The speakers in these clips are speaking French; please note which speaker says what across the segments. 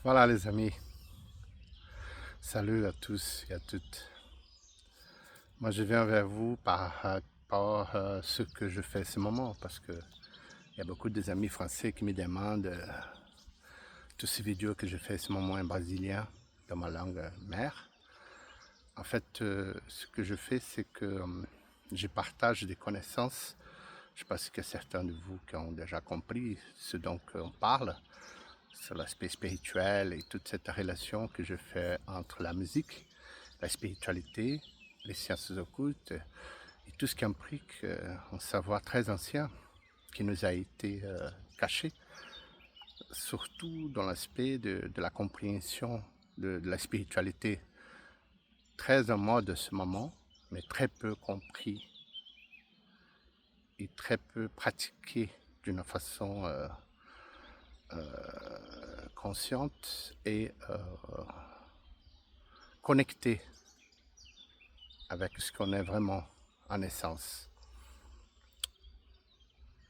Speaker 1: Voilà les amis, salut à tous et à toutes. Moi je viens vers vous par rapport à ce que je fais en ce moment parce que il y a beaucoup des amis français qui me demandent toutes ces vidéos que je fais en ce moment en brésilien dans ma langue mère. En fait, ce que je fais, c'est que je partage des connaissances. Je pense que certains de vous qui ont déjà compris ce dont on parle sur l'aspect spirituel et toute cette relation que je fais entre la musique, la spiritualité, les sciences occultes et tout ce qui implique un savoir très ancien qui nous a été caché, surtout dans l'aspect de la compréhension de la spiritualité, très en mode de ce moment, mais très peu compris et très peu pratiqué d'une façon consciente et connectée avec ce qu'on est vraiment en essence.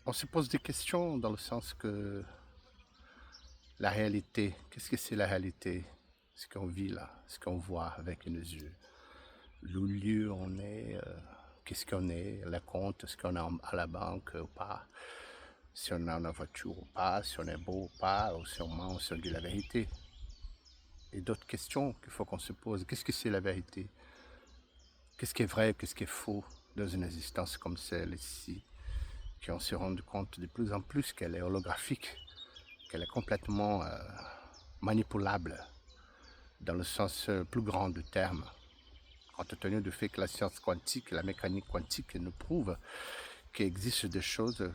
Speaker 1: On se pose des questions dans le sens que la réalité, qu'est-ce que c'est la réalité? Ce qu'on vit là, ce qu'on voit avec nos yeux. Le lieu où on est, qu'est-ce qu'on est, le compte, est-ce qu'on est à la banque ou pas, si on a une voiture ou pas, si on est beau ou pas, ou si on ment, ou si on dit la vérité. Et d'autres questions qu'il faut qu'on se pose. Qu'est-ce que c'est la vérité? Qu'est-ce qui est vrai, qu'est-ce qui est faux dans une existence comme celle-ci, qui on se rend compte de plus en plus qu'elle est holographique, qu'elle est complètement manipulable dans le sens plus grand du terme, compte tenu du fait que la science quantique, la mécanique quantique nous prouve qu'il existe des choses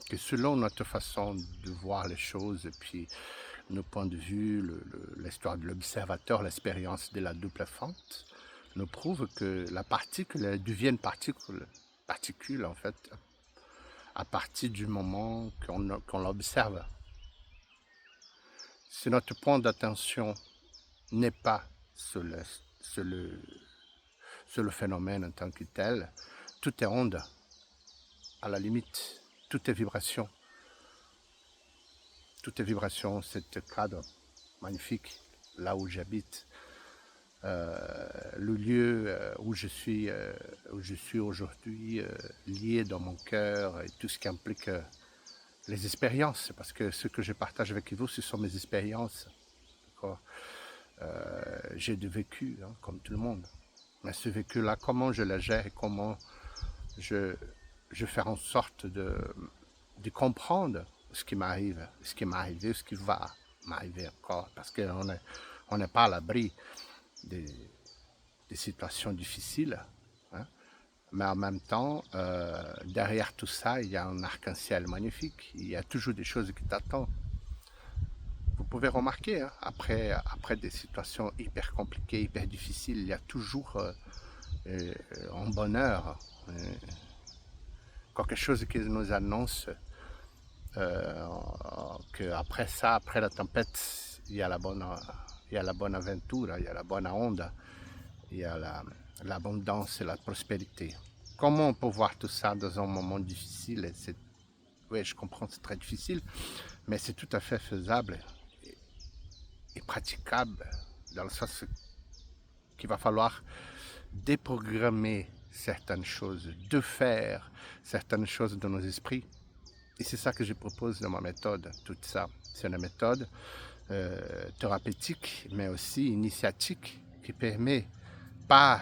Speaker 1: que selon notre façon de voir les choses, et puis nos points de vue, l'histoire de l'observateur, l'expérience de la double fente, nous prouve que la particule devient une particule en fait, à partir du moment qu'on l'observe. Si notre point d'attention n'est pas sur le phénomène en tant que tel, tout est onde, à la limite, tout est vibration. Tout est vibration, c'est un cadre magnifique, là où j'habite. Le lieu où je suis aujourd'hui, lié dans mon cœur et tout ce qui implique les expériences, parce que ce que je partage avec vous, ce sont mes expériences. J'ai du vécu, hein, comme tout le monde. Mais ce vécu-là, comment je le gère et comment je fais en sorte de comprendre ce qui m'arrive, ce qui m'est arrivé, ce qui va m'arriver encore, parce qu'on n'est pas à l'abri des situations difficiles, hein. Mais en même temps, derrière tout ça, il y a un arc-en-ciel magnifique, il y a toujours des choses qui t'attendent. Vous pouvez remarquer, hein, après des situations hyper compliquées, hyper difficiles, il y a toujours un bonheur, quelque chose qui nous annonce qu'après ça, après la tempête, il y a la bonne aventure, il y a la bonne onde, il y a l'abondance et la prospérité. Comment on peut voir tout ça dans un moment difficile? Oui, je comprends, c'est très difficile, mais c'est tout à fait faisable et praticable, dans le sens qu'il va falloir déprogrammer certaines choses, de faire certaines choses dans nos esprits. Et c'est ça que je propose dans ma méthode, tout ça. C'est une méthode thérapeutique, mais aussi initiatique, qui permet, pas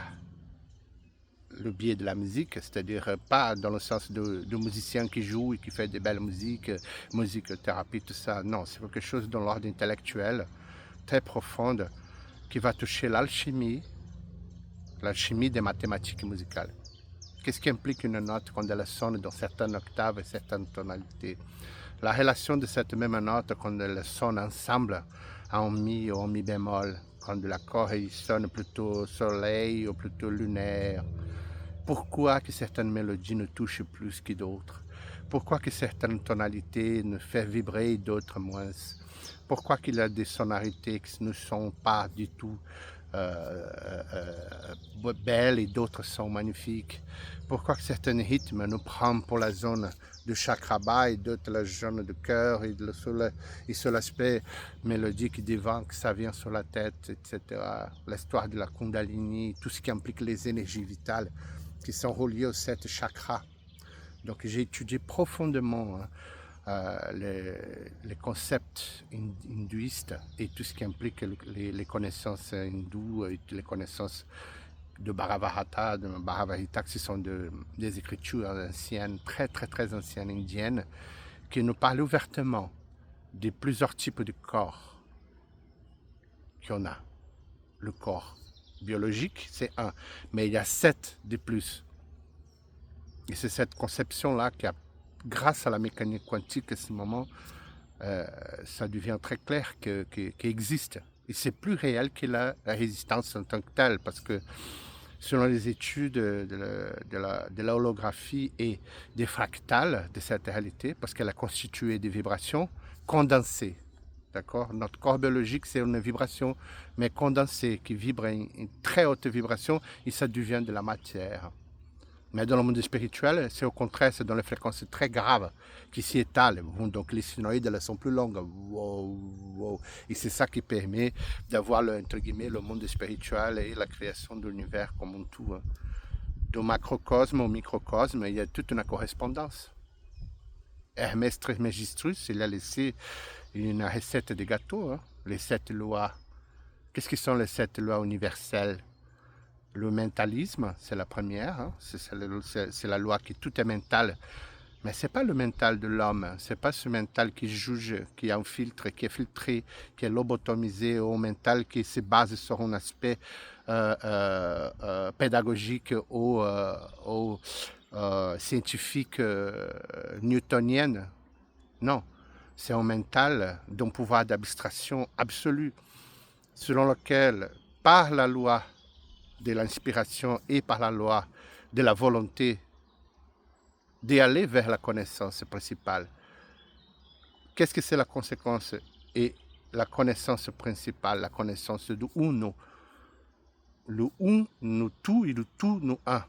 Speaker 1: le biais de la musique, c'est-à-dire pas dans le sens de musicien qui joue et qui fait des belles musiques, musique, thérapie, tout ça. Non, c'est quelque chose dans l'ordre intellectuel, très profonde, qui va toucher l'alchimie des mathématiques musicales. Qu'est-ce qui implique une note quand elle sonne dans certaines octaves et certaines tonalités? La relation de cette même note quand elle sonne ensemble en mi ou en mi bémol, quand l'accord sonne plutôt soleil ou plutôt lunaire. Pourquoi que certaines mélodies nous touchent plus que d'autres? Pourquoi que certaines tonalités nous font vibrer, d'autres moins? Pourquoi qu'il y a des sonorités qui ne sont pas du tout belles et d'autres sont magnifiques? Pourquoi que certains rythmes nous prennent pour la zone de chakra bas et d'autres la zone de cœur et sur l'aspect mélodique divin que ça vient sur la tête, etc. L'histoire de la Kundalini, tout ce qui implique les énergies vitales qui sont reliées aux 7 chakras. Donc j'ai étudié profondément les concepts hindouistes et tout ce qui implique les connaissances hindoues et les connaissances de Bhagavata, de Bhagavad-Gita, qui sont des écritures anciennes, très très très anciennes indiennes, qui nous parlent ouvertement de plusieurs types de corps qu'on a. Le corps biologique, c'est un, mais il y a 7 de plus. Et c'est cette conception-là qui a, grâce à la mécanique quantique, à ce moment, ça devient très clair qu'il existe. Et c'est plus réel que la résistance en tant que telle, parce que selon les études de la holographie et des fractales de cette réalité, parce qu'elle a constitué des vibrations condensées. D'accord? Notre corps biologique, c'est une vibration, mais condensée, qui vibre une très haute vibration, et ça devient de la matière. Mais dans le monde spirituel, c'est au contraire, c'est dans les fréquences très graves qui s'y étalent. Donc les sinusoïdes, elles sont plus longues. Wow, wow. Et c'est ça qui permet d'avoir, entre guillemets, le monde spirituel et la création de l'univers comme un tout. Du macrocosme au microcosme, il y a toute une correspondance. Hermès Trismegistus, il a laissé une recette de gâteau, hein, les 7 lois. Qu'est-ce que sont les 7 lois universelles? Le mentalisme, c'est la première, hein. C'est la loi qui tout est mental. Mais ce n'est pas le mental de l'homme, ce n'est pas ce mental qui juge, qui a un filtre, qui est filtré, qui est lobotomisé, au mental qui se base sur un aspect pédagogique ou scientifique newtonien. Non, c'est un mental d'un pouvoir d'abstraction absolu, selon lequel, par la loi de l'inspiration et par la loi de la volonté d'aller vers la connaissance principale. Qu'est-ce que c'est la conséquence et la connaissance principale, la connaissance de Uno? Le Un, nous tout et le tout, nous un.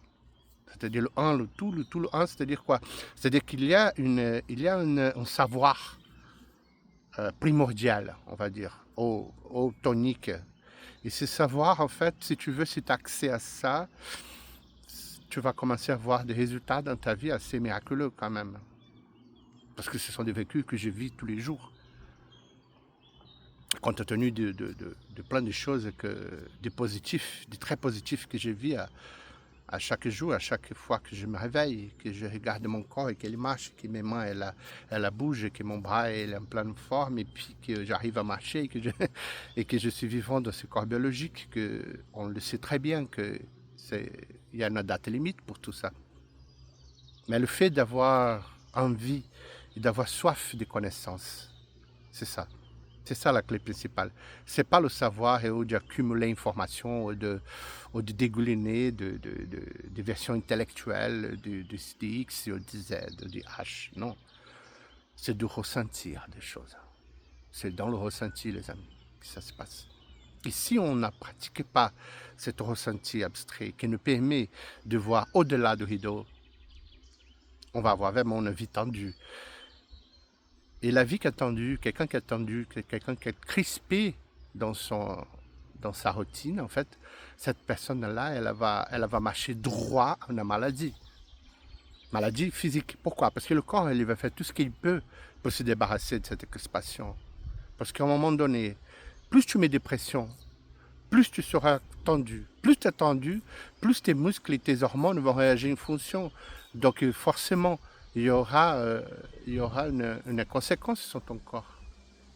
Speaker 1: C'est-à-dire le un, le tout, le un, c'est-à-dire quoi? C'est-à-dire qu'il y a, un savoir primordial, on va dire, au tonique. Et ce savoir, en fait, si tu veux, si tu as accès à ça, tu vas commencer à voir des résultats dans ta vie assez miraculeux quand même. Parce que ce sont des vécus que je vis tous les jours. Compte tenu de plein de choses, de positifs, de très positifs que je vis à chaque jour, à chaque fois que je me réveille, que je regarde mon corps et qu'il marche, que mes mains elles bougent, que mon bras est en pleine forme et puis que j'arrive à marcher et que je suis vivant dans ce corps biologique, que on le sait très bien qu'il y a une date limite pour tout ça. Mais le fait d'avoir envie et d'avoir soif de connaissances, c'est ça. C'est ça la clé principale. C'est pas le savoir ou d'accumuler information ou de dégouliner de versions intellectuelles de X ou de Z ou de H. Non. C'est de ressentir des choses. C'est dans le ressenti, les amis, que ça se passe. Et si on ne pratique pas cet ressenti abstrait qui nous permet de voir au-delà du rideau, on va avoir vraiment une vie tendue. Et la vie qui est tendue, quelqu'un qui est tendu, quelqu'un qui est crispé dans sa routine, en fait, cette personne-là, elle va marcher droit à une maladie. Maladie physique. Pourquoi? Parce que le corps, il va faire tout ce qu'il peut pour se débarrasser de cette crispation. Parce qu'à un moment donné, plus tu mets des pressions, plus tu seras tendu. Plus tu es tendu, plus tes muscles et tes hormones vont réagir en fonction. Donc forcément, il y aura une conséquence sur ton corps,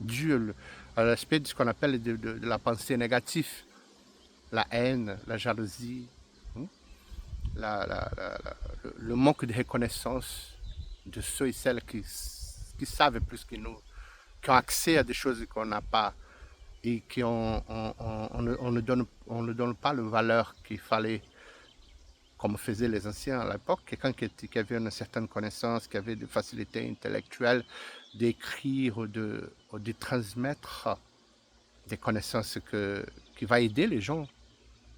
Speaker 1: due à l'aspect de ce qu'on appelle de la pensée négative, la haine, la jalousie, le manque de reconnaissance de ceux et celles qui savent plus que nous, qui ont accès à des choses qu'on n'a pas et on ne donne pas la valeur qu'il fallait, comme faisaient les anciens à l'époque, quelqu'un qui avait une certaine connaissance, qui avait des facilités intellectuelles d'écrire ou de transmettre des connaissances qui va aider les gens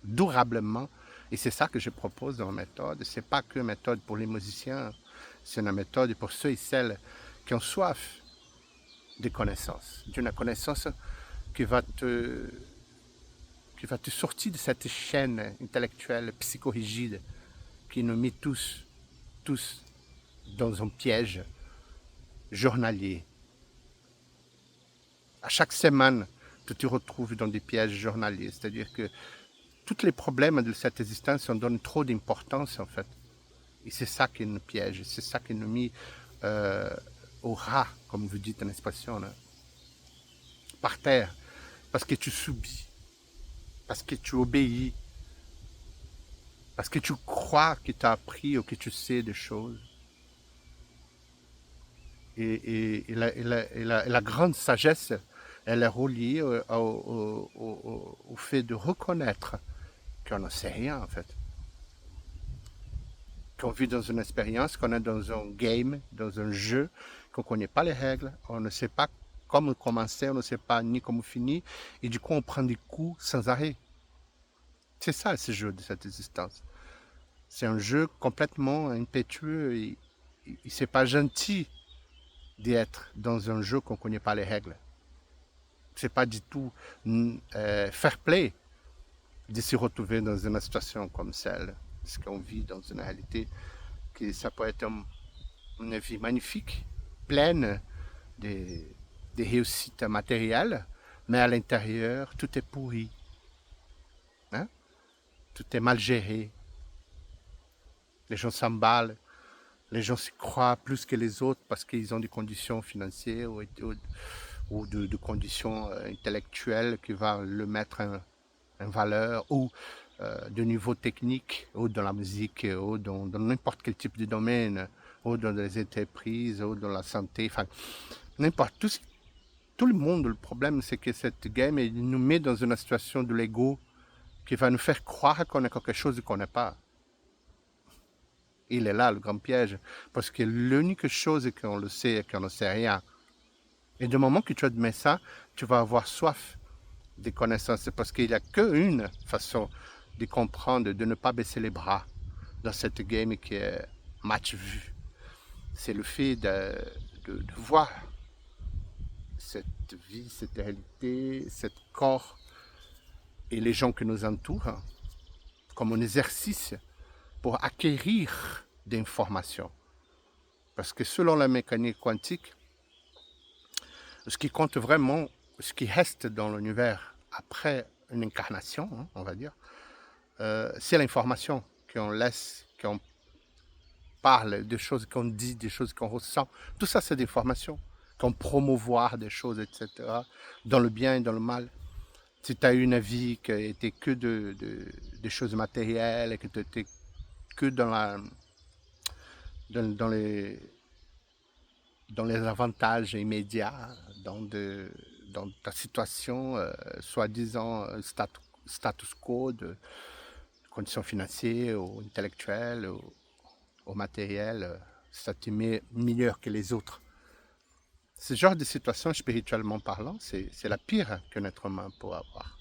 Speaker 1: durablement. Et c'est ça que je propose dans ma méthode. Ce n'est pas que une méthode pour les musiciens, C'est une méthode pour ceux et celles qui ont soif de connaissances, d'une connaissance qui va te sortir de cette chaîne intellectuelle psychorigide qui nous met tous dans un piège journalier. À chaque semaine, tu te retrouves dans des pièges journaliers, c'est-à-dire que tous les problèmes de cette existence, on donne trop d'importance en fait. Et c'est ça qui nous piège, c'est ça qui nous met au ras, comme vous dites en expression, là, par terre, parce que tu subis, parce que tu obéis, parce que tu crois que tu as appris ou que tu sais des choses. Et la grande sagesse, elle est reliée au fait de reconnaître qu'on ne sait rien en fait. Qu'on vit dans une expérience, qu'on est dans un game, dans un jeu, qu'on ne connaît pas les règles, on ne sait pas comment commencer, on ne sait pas ni comment finir, et du coup on prend des coups sans arrêt. C'est ça ce jeu de cette existence. C'est un jeu complètement impétueux et c'est pas gentil d'être dans un jeu qu'on ne connaît pas les règles. C'est pas du tout fair play de se retrouver dans une situation comme celle, parce qu'on vit dans une réalité que ça peut être une vie magnifique, pleine de réussites matérielles, mais à l'intérieur, tout est pourri. Hein? Tout est mal géré. Les gens s'emballent, les gens se croient plus que les autres parce qu'ils ont des conditions financières ou de conditions intellectuelles qui vont le mettre en valeur, ou de niveau technique, ou dans la musique, ou dans n'importe quel type de domaine, ou dans les entreprises, ou dans la santé, enfin, n'importe, tout le monde. Le problème, c'est que cette game nous met dans une situation de l'ego qui va nous faire croire qu'on est quelque chose qu'on n'est pas. Il est là, le grand piège, parce que l'unique chose qu'on le sait, c'est qu'on ne sait rien. Et du moment que tu admets ça, tu vas avoir soif des connaissances, parce qu'il n'y a qu'une façon de comprendre, de ne pas baisser les bras dans cette game qui est match vu. C'est le fait de voir cette vie, cette réalité, ce corps et les gens qui nous entourent comme un exercice pour acquérir des informations. Parce que selon la mécanique quantique, ce qui compte vraiment, ce qui reste dans l'univers après une incarnation, hein, on va dire, c'est l'information qu'on laisse, qu'on parle, des choses qu'on dit, des choses qu'on ressent. Tout ça, c'est des informations. Qu'on promouvoir des choses, etc., dans le bien et dans le mal. Si tu as eu une vie qui était que de choses matérielles, et que tu étais que dans les avantages immédiats, dans ta situation, soi-disant status quo de conditions financières ou intellectuelles ou matérielles, ça te met meilleur que les autres. Ce genre de situation, spirituellement parlant, c'est la pire qu'un être humain peut avoir.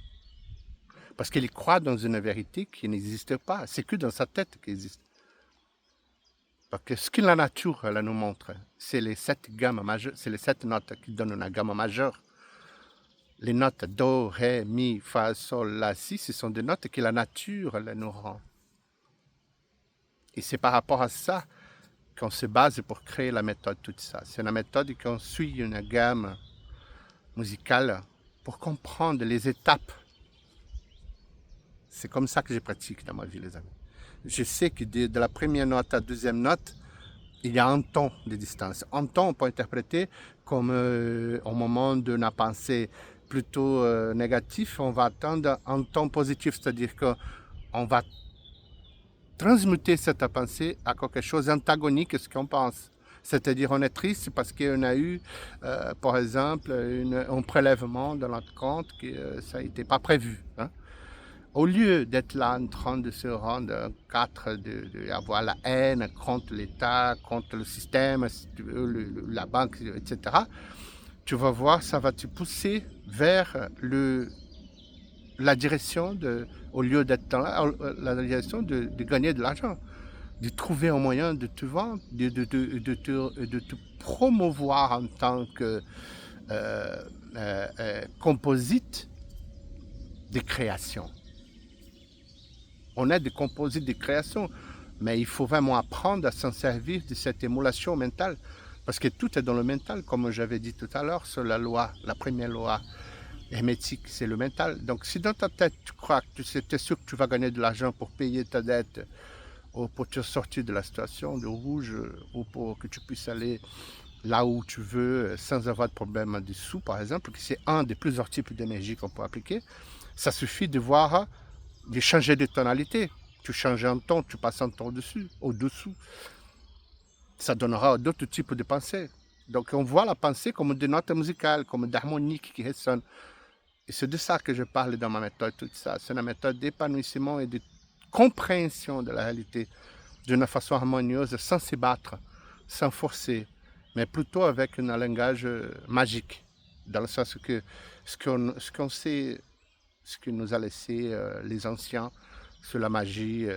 Speaker 1: Parce qu'il croit dans une vérité qui n'existe pas. C'est que dans sa tête qu'il existe. Parce que ce que la nature elle, nous montre, c'est les 7 gammes majeures, c'est les 7 notes qui donnent une gamme majeure. Les notes Do, Ré, Mi, Fa, Sol, La, Si, ce sont des notes que la nature elle, nous rend. Et c'est par rapport à ça qu'on se base pour créer la méthode, tout ça. C'est une méthode qu'on suit une gamme musicale pour comprendre les étapes. C'est comme ça que je pratique dans ma vie, les amis. Je sais que de la première note à la deuxième note, il y a un ton de distance. Un ton, on peut interpréter comme au moment d'une pensée plutôt négative, on va attendre un ton positif, c'est-à-dire qu'on va transmuter cette pensée à quelque chose d'antagonique à ce qu'on pense. C'est-à-dire on est triste parce qu'on a eu, par exemple, un prélèvement dans notre compte que ça n'était pas prévu. Hein. Au lieu d'être là en train de se rendre quatre, d'avoir la haine contre l'État, contre le système, la banque, etc., tu vas voir, ça va te pousser vers la direction au lieu d'être dans la direction de gagner de l'argent. de trouver un moyen de te vendre, de te promouvoir en tant que composite des créations. On est des composites des créations, mais il faut vraiment apprendre à s'en servir de cette émulation mentale, parce que tout est dans le mental, comme j'avais dit tout à l'heure sur la loi, la première loi hermétique, c'est le mental. Donc si dans ta tête tu crois que tu es sûr que tu vas gagner de l'argent pour payer ta dette, ou pour te sortir de la situation de rouge, ou pour que tu puisses aller là où tu veux sans avoir de problème en dessous, par exemple, que c'est un des plusieurs types d'énergie qu'on peut appliquer, ça suffit de voir, de changer de tonalité. Tu changes un ton, tu passes un ton au-dessous. Ça donnera d'autres types de pensées. Donc on voit la pensée comme des notes musicales, comme d'harmoniques qui résonnent. Et c'est de ça que je parle dans ma méthode, tout ça. C'est une méthode d'épanouissement et de compréhension de la réalité d'une façon harmonieuse, sans se battre, sans forcer, mais plutôt avec un langage magique, dans le sens que ce qu'on sait, ce que nous a laissé les anciens sur la magie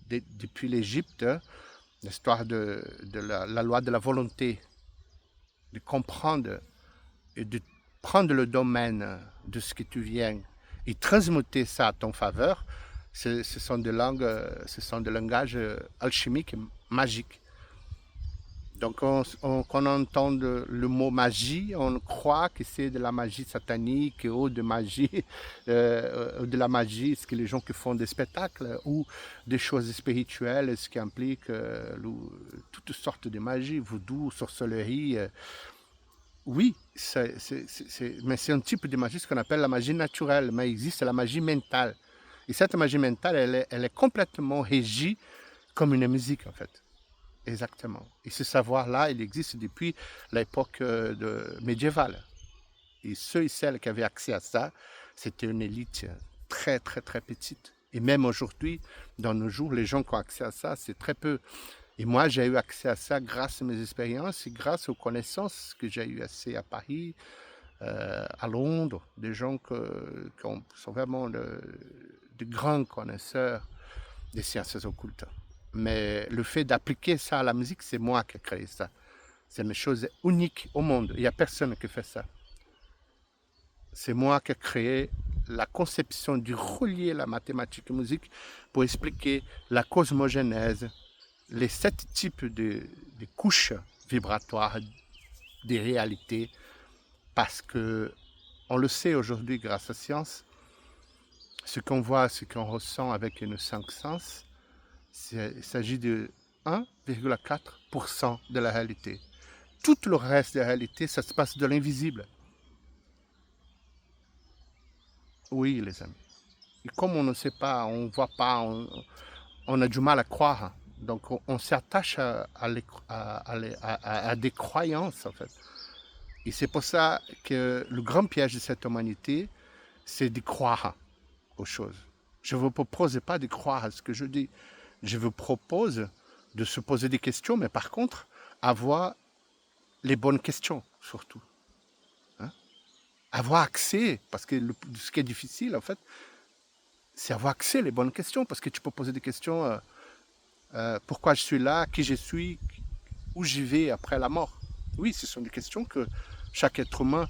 Speaker 1: depuis l'Égypte, l'histoire de la loi de la volonté, de comprendre et de prendre le domaine de ce que tu viens et transmuter ça à ton faveur, ce sont des langages alchimiques et magiques. Donc, quand on entend le mot magie, on croit que c'est de la magie satanique ou de la magie, ce que les gens qui font des spectacles ou des choses spirituelles, ce qui implique toutes sortes de magie, voodoo, sorcellerie. Oui, mais c'est un type de magie, ce qu'on appelle la magie naturelle, mais il existe la magie mentale. Et cette magie mentale, elle est complètement régie comme une musique, en fait. Exactement. Et ce savoir-là, il existe depuis l'époque médiévale. Et ceux et celles qui avaient accès à ça, c'était une élite très, très, très petite. Et même aujourd'hui, dans nos jours, les gens qui ont accès à ça, c'est très peu. Et moi, j'ai eu accès à ça grâce à mes expériences et grâce aux connaissances que j'ai eu assez à Paris, à Londres, des gens qui sont vraiment de grands connaisseurs des sciences occultes. Mais le fait d'appliquer ça à la musique, c'est moi qui ai créé ça. C'est une chose unique au monde. Il n'y a personne qui fait ça. C'est moi qui ai créé la conception du relier la mathématique et musique pour expliquer la cosmogénèse, les 7 types de couches vibratoires des réalités, parce que on le sait aujourd'hui grâce à la science, ce qu'on voit, ce qu'on ressent avec nos 5 sens, il s'agit de 1,4% de la réalité. Tout le reste de la réalité, ça se passe de l'invisible. Oui, les amis. Et comme on ne sait pas, on ne voit pas, on a du mal à croire. Donc on s'attache à des croyances, en fait. Et c'est pour ça que le grand piège de cette humanité, c'est de croire aux choses. Je ne vous propose pas de croire à ce que je dis. Je vous propose de se poser des questions, mais par contre, avoir les bonnes questions, surtout. Hein? Avoir accès, parce que ce qui est difficile, en fait, c'est avoir accès aux bonnes questions, parce que tu peux poser des questions, pourquoi je suis là, qui je suis, où j'y vais après la mort. Oui, ce sont des questions que chaque être humain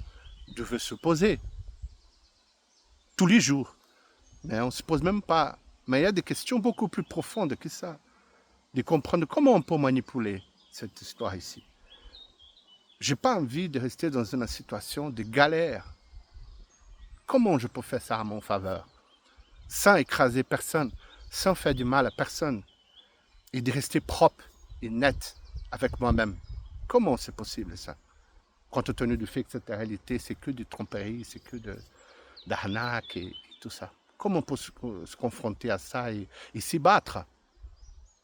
Speaker 1: devait se poser tous les jours. Mais on ne se pose même pas. Mais il y a des questions beaucoup plus profondes que ça. De comprendre comment on peut manipuler cette histoire ici. Je n'ai pas envie de rester dans une situation de galère. Comment je peux faire ça à mon faveur? Sans écraser personne, sans faire du mal à personne. Et de rester propre et net avec moi-même. Comment c'est possible ça? Compte tenu du fait que cette réalité, c'est que du tromperie, c'est que d'arnaque et tout ça. Comment on peut se confronter à ça et s'y battre?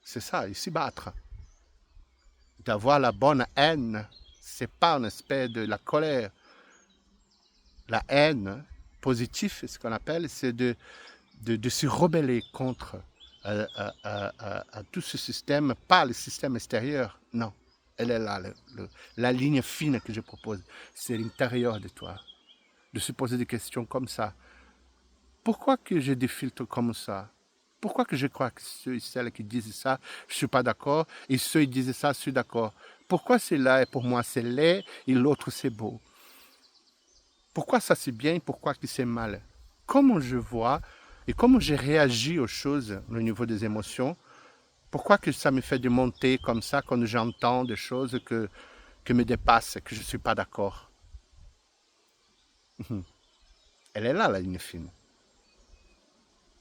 Speaker 1: C'est ça, et s'y battre. D'avoir la bonne haine, c'est pas un aspect de la colère. La haine positive, ce qu'on appelle, c'est de se rebeller contre tout ce système, pas le système extérieur, non. Elle est là, la ligne fine que je propose, c'est l'intérieur de toi. De se poser des questions comme ça. Pourquoi que j'ai des filtres comme ça? Pourquoi que je crois que ceux et celles qui disent ça, je ne suis pas d'accord, et ceux qui disent ça, je suis d'accord? Pourquoi c'est là et pour moi c'est laid et l'autre c'est beau? Pourquoi ça c'est bien et pourquoi que c'est mal? Comment je vois et comment j'ai réagi aux choses au niveau des émotions? Pourquoi que ça me fait de monter comme ça quand j'entends des choses que me dépassent, que je ne suis pas d'accord? Elle est là, la ligne fine.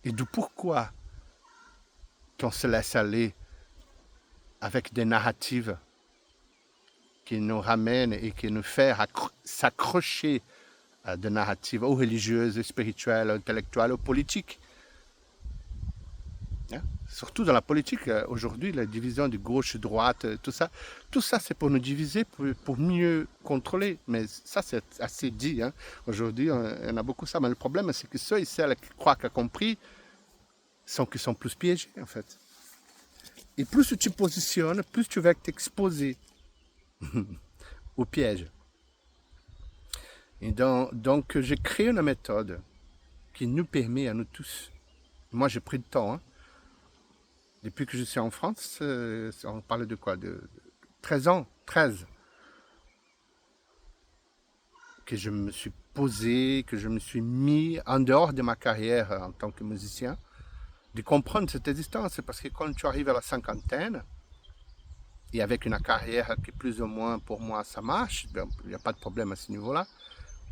Speaker 1: Et du pourquoi qu'on se laisse aller avec des narratives qui nous ramènent et qui nous font s'accrocher à des narratives ou religieuses, spirituelles, intellectuelles ou politiques. Hein? Surtout dans la politique, aujourd'hui, la division de gauche-droite, tout ça c'est pour nous diviser, pour mieux contrôler. Mais ça, c'est assez dit. Hein? Aujourd'hui, on a beaucoup ça. Mais le problème, c'est que ceux et celles qui croient qu'ils ont compris sont plus piégés, en fait. Et plus tu te positionnes, plus tu vas t'exposer au piège. Et donc, j'ai créé une méthode qui nous permet à nous tous. Moi, j'ai pris le temps. Hein. Depuis que je suis en France, on parlait de quoi? De 13 ans, 13. Que je me suis posé, que je me suis mis en dehors de ma carrière en tant que musicien, de comprendre cette existence. Parce que quand tu arrives à la cinquantaine, et avec une carrière qui plus ou moins, pour moi, ça marche, il n'y a pas de problème à ce niveau-là.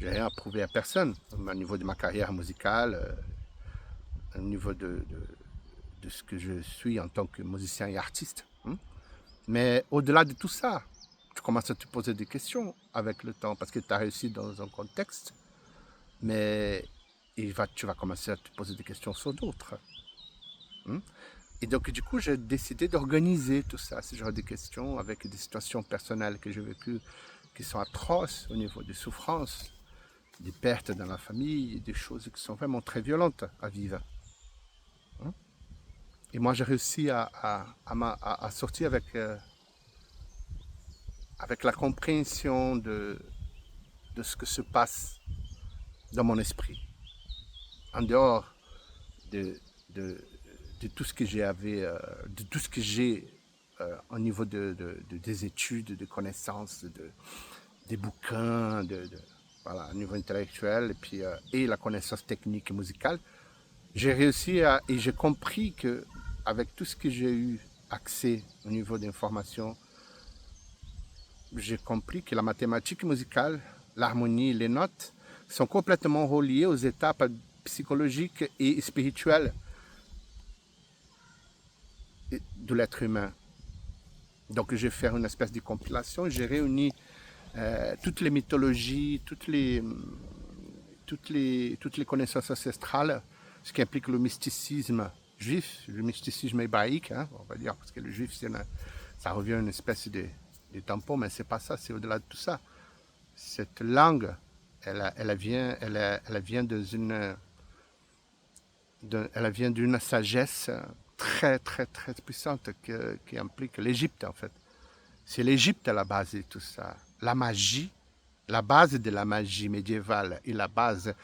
Speaker 1: Je n'ai rien à prouver à personne au niveau de ma carrière musicale, au niveau de ce que je suis en tant que musicien et artiste. Hein. Mais au-delà de tout ça, tu commences à te poser des questions avec le temps parce que tu as réussi dans un contexte, mais tu vas commencer à te poser des questions sur d'autres. Hein. Et donc, du coup, j'ai décidé d'organiser tout ça, ce genre de questions, avec des situations personnelles que j'ai vécues qui sont atroces au niveau des souffrances, des pertes dans la famille, des choses qui sont vraiment très violentes à vivre. Hein. Et moi, j'ai réussi à sortir avec la compréhension de ce que se passe dans mon esprit, en dehors de, de, de tout ce que de tout ce que j'ai au niveau des études, de connaissances, des bouquins, voilà, au niveau intellectuel et la connaissance technique et musicale. J'ai réussi et j'ai compris que avec tout ce que j'ai eu accès au niveau d'information, j'ai compris que la mathématique musicale, l'harmonie, les notes sont complètement reliées aux étapes psychologiques et spirituelles de l'être humain. Donc j'ai fait une espèce de compilation, j'ai réuni toutes les mythologies, toutes les connaissances ancestrales, ce qui implique le mysticisme juif, le mysticisme hébraïque, hein, on va dire, parce que le juif, ça revient à une espèce de tampon, mais c'est pas ça, c'est au-delà de tout ça. Cette langue, elle vient d'une sagesse très, très, très puissante qui implique l'Égypte, en fait. C'est l'Égypte à la base de tout ça. La magie, la base de la magie médiévale et la base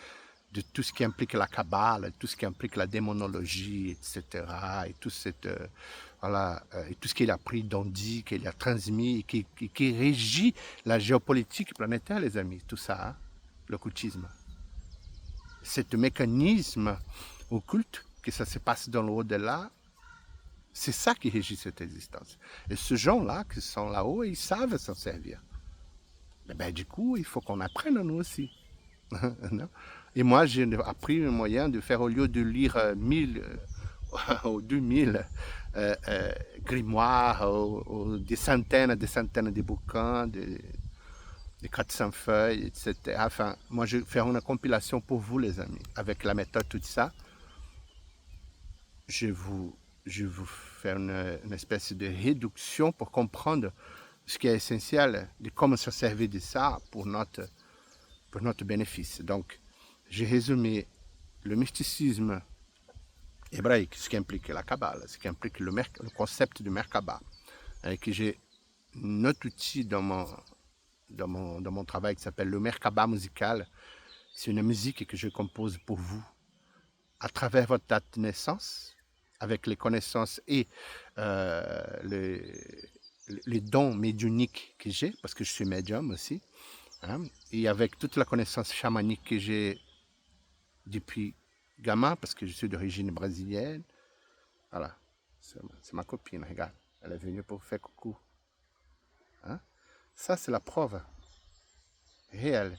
Speaker 1: de tout ce qui implique la Kabbale, tout ce qui implique la démonologie, etc. Et tout, et tout ce qu'il a pris, d'Ondi, qu'il a transmis, qui régit la géopolitique planétaire, les amis, tout ça, hein, l'occultisme. Ce mécanisme occulte, que ça se passe dans l'au-delà, c'est ça qui régit cette existence. Et ces gens-là qui sont là-haut, ils savent s'en servir. Ben, du coup, il faut qu'on apprenne nous aussi. Et moi, j'ai appris un moyen de faire, au lieu de lire 1000 ou 2000 grimoires, ou des centaines de bouquins, des 400 feuilles, etc. Enfin, moi, je vais faire une compilation pour vous, les amis, avec la méthode, tout ça. Je vais vous faire une espèce de réduction pour comprendre ce qui est essentiel, de comment se servir de ça pour notre bénéfice. Donc, j'ai résumé le mysticisme hébraïque, ce qui implique la Kabbale, ce qui implique le concept de Merkaba, que j'ai notre outil dans mon travail qui s'appelle le Merkaba musical. C'est une musique que je compose pour vous à travers votre date de naissance, avec les connaissances et les dons médiumniques que j'ai, parce que je suis médium aussi, hein, et avec toute la connaissance chamanique que j'ai depuis gamin, parce que je suis d'origine brésilienne. Voilà, c'est ma copine, regarde, elle est venue pour faire coucou. Hein? Ça, c'est la preuve réelle.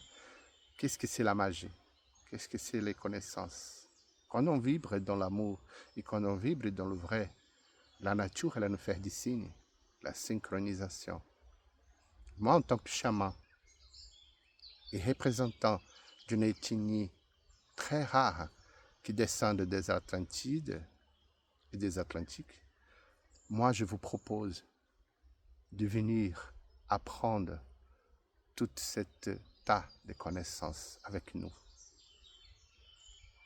Speaker 1: Qu'est-ce que c'est la magie? Qu'est-ce que c'est les connaissances? Quand on vibre dans l'amour et quand on vibre dans le vrai, la nature, elle nous fait des signes, la synchronisation. Moi, en tant que chaman et représentant d'une ethnie très rare qui descend des Atlantides et des Atlantiques, moi, je vous propose de venir apprendre tout cet tas de connaissances avec nous.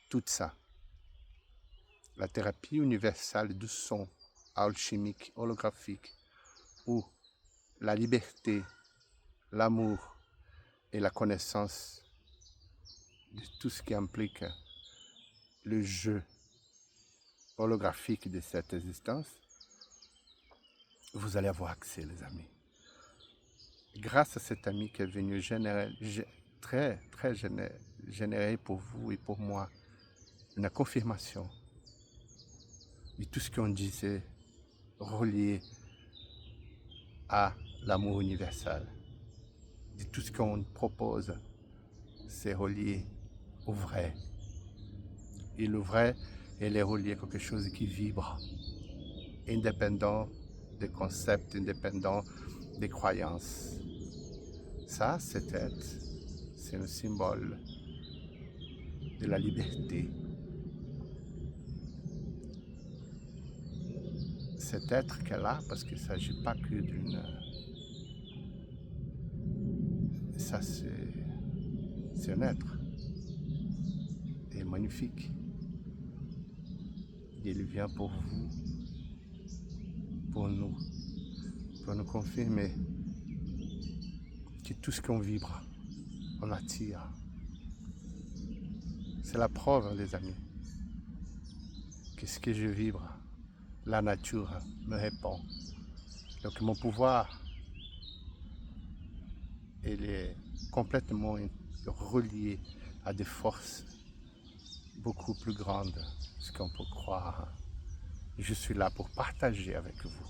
Speaker 1: Tout ça. La thérapie universelle du son, alchimique, holographique, où la liberté, l'amour et la connaissance de tout ce qui implique le jeu holographique de cette existence, vous allez avoir accès, les amis. Grâce à cet ami qui est venu générer pour vous et pour moi une confirmation de tout ce qu'on disait relié à l'amour universel. De tout ce qu'on propose, c'est relié au vrai. Et le vrai, il est relié à quelque chose qui vibre, indépendant des concepts, indépendant des croyances. Ça, cet être, c'est un symbole de la liberté. Cet être qu'elle a, parce qu'il ne s'agit pas que d'une... Ça, c'est un être. Et magnifique. Il vient pour vous, pour nous confirmer que tout ce qu'on vibre, on attire. C'est la preuve, les amis. Qu'est-ce que je vibre? La nature me répond. Donc mon pouvoir, il est complètement relié à des forces beaucoup plus grandes que ce qu'on peut croire. Je suis là pour partager avec vous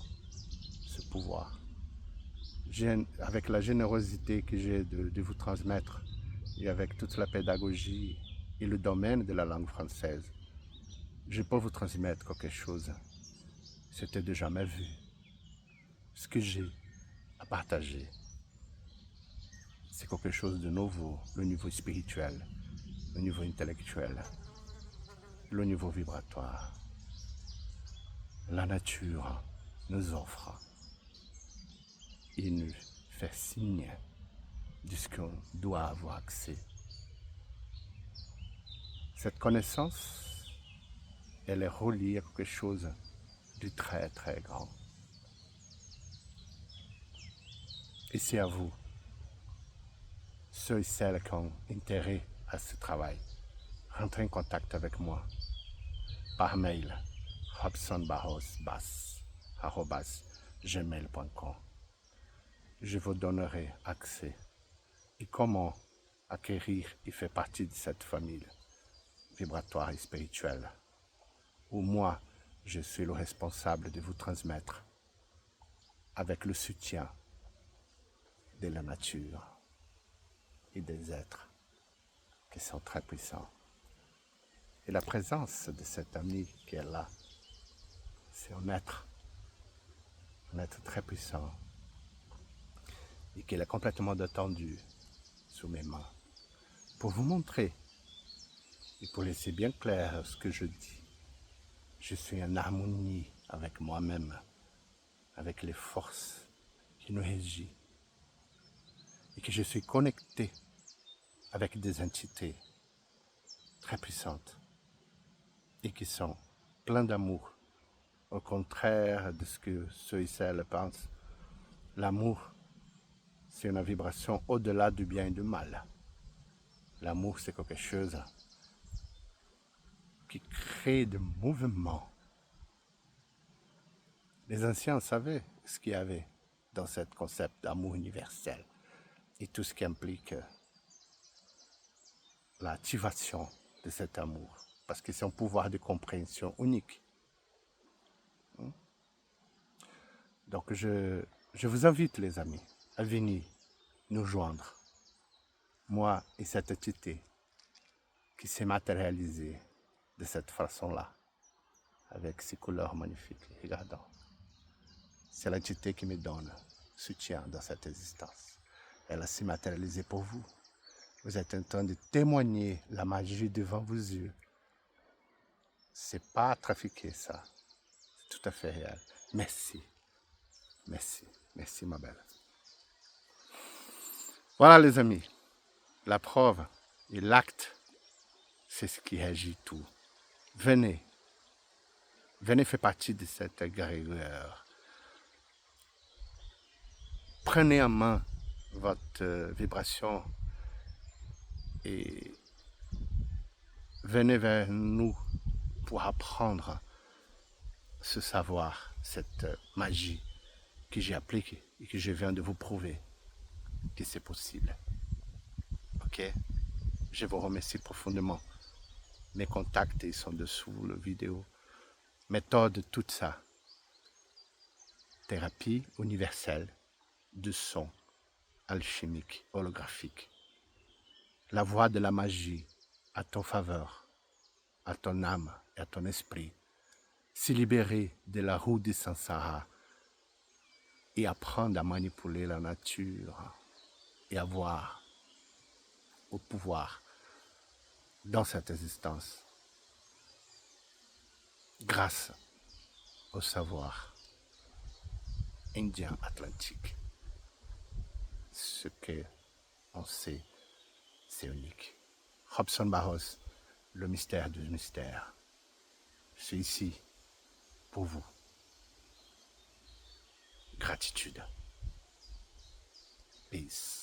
Speaker 1: ce pouvoir. Avec la générosité que j'ai de vous transmettre et avec toute la pédagogie et le domaine de la langue française, je peux vous transmettre quelque chose. C'était de jamais vu. Ce que j'ai à partager, c'est quelque chose de nouveau, le niveau spirituel, le niveau intellectuel, le niveau vibratoire. La nature nous offre et nous fait signe de ce qu'on doit avoir accès. Cette connaissance, elle est reliée à quelque chose de très très grand. Et c'est à vous, ceux et celles qui ont intérêt à ce travail, rentrez en contact avec moi par mail hobsonbarros@gmail.com. Je vous donnerai accès et comment acquérir et faire partie de cette famille vibratoire et spirituelle où moi, je suis le responsable de vous transmettre avec le soutien de la nature et des êtres qui sont très puissants. Et la présence de cet ami qui est là, c'est un être très puissant et qui est complètement détendu sous mes mains pour vous montrer et pour laisser bien clair ce que je dis. Je suis en harmonie avec moi-même, avec les forces qui nous régissent et que je suis connecté avec des entités très puissantes et qui sont pleins d'amour. Au contraire de ce que ceux et celles pensent, l'amour, c'est une vibration au-delà du bien et du mal. L'amour, c'est quelque chose qui crée des mouvements Les anciens savaient ce qu'il y avait dans ce concept d'amour universel et tout ce qui implique l'activation de cet amour, parce que c'est un pouvoir de compréhension unique. Donc je vous invite, les amis, à venir nous joindre, moi et cette entité qui s'est matérialisée de cette façon-là, avec ces couleurs magnifiques. Regardons. C'est l'entité qui me donne soutien dans cette existence. Elle s'est matérialisée pour vous. Vous êtes en train de témoigner la magie devant vos yeux. C'est pas trafiqué, ça. C'est tout à fait réel. Merci. Merci. Merci, ma belle. Voilà, les amis. La preuve et l'acte, c'est ce qui agit tout. Venez. Venez faire partie de cette guérison. Prenez en main votre vibration et venez vers nous pour apprendre ce savoir, cette magie que j'ai appliquée et que je viens de vous prouver que c'est possible. Ok? Je vous remercie profondément. Mes contacts ils sont dessous la vidéo. Méthode, tout ça. Thérapie universelle de son alchimique, holographique. La voix de la magie à ton faveur, à ton âme et à ton esprit. Se libérer de la roue du Sansara et apprendre à manipuler la nature et avoir au pouvoir dans cette existence grâce au savoir indien atlantique. Ce que on sait, c'est unique. Hobson Barros, le mystère du mystère. Je suis ici pour vous. Gratitude. Peace.